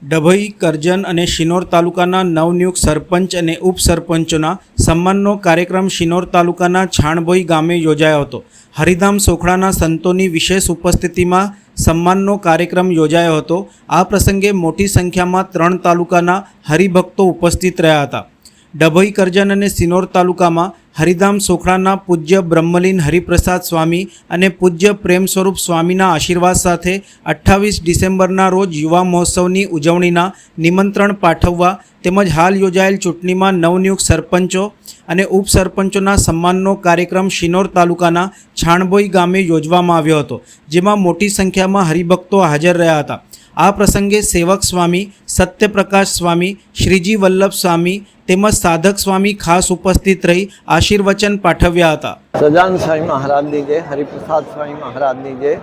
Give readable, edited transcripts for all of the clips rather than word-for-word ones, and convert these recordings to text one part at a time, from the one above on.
ડભોઈ, કરજણ અને શિનોર તાલુકાના નવનિયુક્ત સરપંચ અને ઉપસરપંચોના સન્માનનો કાર્યક્રમ શિનોર તાલુકાના છાણભોઈ ગામે યોજાયો હતો. હરિધામ સોખડાના સંતોની વિશેષ ઉપસ્થિતિમાં સન્માનનો કાર્યક્રમ યોજાયો હતો. આ પ્રસંગે મોટી સંખ્યામાં 3 તાલુકાના હરિભક્તો ઉપસ્થિત રહ્યા હતા. ડભોઈ, કરજણ અને શિનોર તાલુકામાં હરિધામ સોખડાના પૂજ્ય બ્રહ્મલીન હરિપ્રસાદ સ્વામી અને પૂજ્ય પ્રેમ સ્વરૂપ સ્વામીના આશીર્વાદ સાથે 28 ડિસેમ્બરના રોજ યુવા મહોત્સવની ઉજવણીના નિમંત્રણ પાઠવવા તેમજ હાલ યોજાયેલ ચૂંટણીમાં નવનિયુક્ત સરપંચો અને ઉપસરપંચોના સન્માનનો કાર્યક્રમ શિનોર તાલુકાના છાણભોઈ ગામે યોજવામાં આવ્યો હતો, જેમાં મોટી સંખ્યામાં હરિભક્તો હાજર રહ્યા હતા. આ પ્રસંગે સેવક સ્વામી, સત્યપ્રકાશ સ્વામી, શ્રીજી વલ્લભ સ્વામી તેમજ સાધક સ્વામી ખાસ ઉપસ્થિત રહી આશીર્વચન પાઠવ્યા હતા. સજાન સ્વામી મહારાજની જય, હરિપ્રસાદ સ્વામી મહારાજની જય,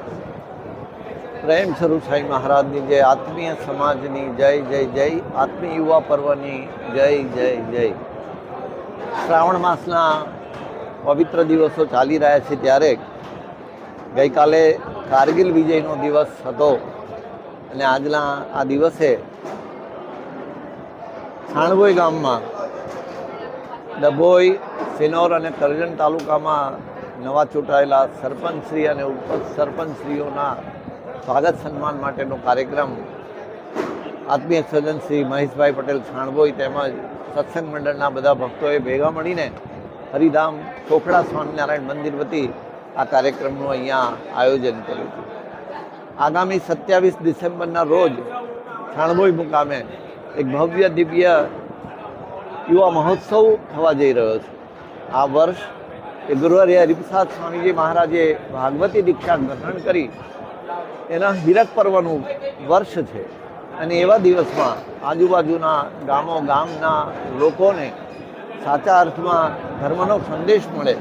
પ્રેમ સ્વરૂપ સ્વામી મહારાજની જય, આત્મીય સમાજની જય જય જય, આત્મીય યુવા પર્વની જય જય જય. શ્રાવણ માસના પવિત્ર દિવસો ચાલી રહ્યા છે ત્યારે ગઈકાલે કારગિલ વિજયનો દિવસ હતો અને આજના આ દિવસે છાણભોઈ ગામમાં ડભોઈ, શિનોર અને કરજણ તાલુકામાં નવા ચૂંટાયેલા સરપંચશ્રી અને ઉપસરપંચશ્રીઓના સ્વાગત સન્માન માટેનો કાર્યક્રમ આત્મીય સ્વજન શ્રી મહેશભાઈ પટેલ છાણભોઈ તેમજ સત્સંગ મંડળના બધા ભક્તોએ ભેગા મળીને હરિધામ સોખડા સ્વામિનારાયણ મંદિર વતી આ કાર્યક્રમનું અહીંયા આયોજન કર્યું હતું. આગામી 27 ડિસેમ્બરના રોજ છાણભોઈ મુકામે એક ભવ્ય દિવ્ય યુવા મહોત્સવ થવા જઈ રહ્યો છે. આ વર્ષ એ ગુરુહરિ હરિપ્રસાદ સ્વામીજી મહારાજે ભાગવતી દીક્ષા ગ્રહણ કરી એના હીરક પર્વનું વર્ષ છે અને એવા દિવસમાં આજુબાજુના ગામના લોકોને સાચા અર્થમાં ધર્મનો સંદેશ મળે,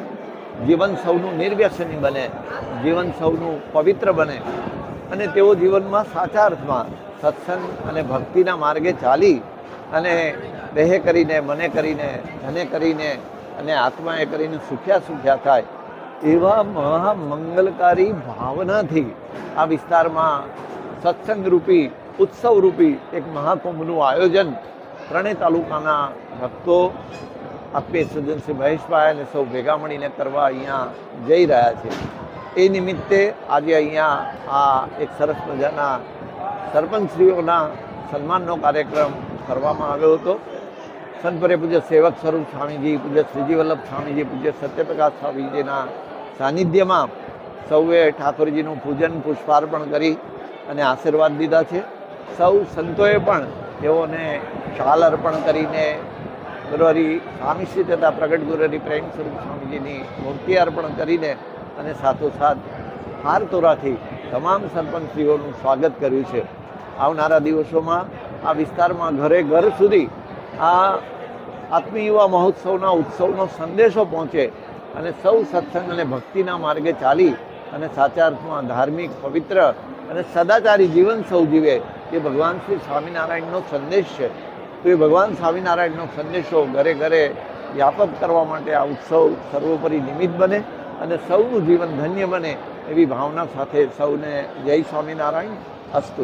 જીવન સૌનું નિર્વ્યસની બને, જીવન સૌનું પવિત્ર બને અને તેઓ જીવનમાં સાચા અર્થમાં સત્સંગ અને ભક્તિના માર્ગે ચાલી અને દેહે કરીને, મને કરીને, ધને કરીને અને આત્માએ કરીને સુખ્યા થાય એવા મહામંગલકારી ભાવનાથી આ વિસ્તારમાં સત્સંગરૂપી, ઉત્સવરૂપી એક મહાકુંભનું આયોજન ત્રણેય તાલુકાના ભક્તો, આત્મીય સ્વજન શ્રી મહેશભાઈ અને સૌ ભેગા મળીને કરવા અહીંયા જઈ રહ્યા છે. એ નિમિત્તે આજે અહીંયા આ એક સરસ મજાના સરપંચશ્રીઓના સન્માનનો કાર્યક્રમ કરવામાં આવ્યો હતો. સંતપરે પૂજ્ય સેવક સ્વરૂપ સ્વામીજી, પૂજ્ય શ્રીજી વલ્લભ સ્વામીજી, પૂજ્ય સત્યપ્રકાશ સ્વામીજીના સાનિધ્યમાં સૌએ ઠાકોરજીનું પૂજન પુષ્પાર્પણ કરી અને આશીર્વાદ દીધા છે. સૌ સંતોએ પણ તેઓને શાલ અર્પણ કરીને ગુરુહરિ સ્વામીશ્રી તથા પ્રગટ ગુરુહરિ પ્રેમ સ્વરૂપ સ્વામીજીની મૂર્તિ અર્પણ કરીને અને સાથોસાથ હાર તોરાથી તમામ સરપંચશ્રીઓનું સ્વાગત કર્યું છે. આવનારા દિવસોમાં આ વિસ્તારમાં ઘરે ઘર સુધી આ આત્મીય યુવા મહોત્સવના ઉત્સવનો સંદેશો પહોંચે અને સૌ સત્સંગ અને ભક્તિના માર્ગે ચાલી અને સાચા અર્થમાં ધાર્મિક, પવિત્ર અને સદાચારી જીવન સૌ જીવે એ ભગવાન શ્રી સ્વામિનારાયણનો સંદેશ છે. તો એ ભગવાન સ્વામિનારાયણનો સંદેશો ઘરે ઘરે વ્યાપક કરવા માટે આ ઉત્સવ સર્વોપરી નિમિત્ત બને અને સૌનું જીવન ધન્ય બને એવી ભાવના સાથે સૌને જય સ્વામિનારાયણ. અસ્તુ.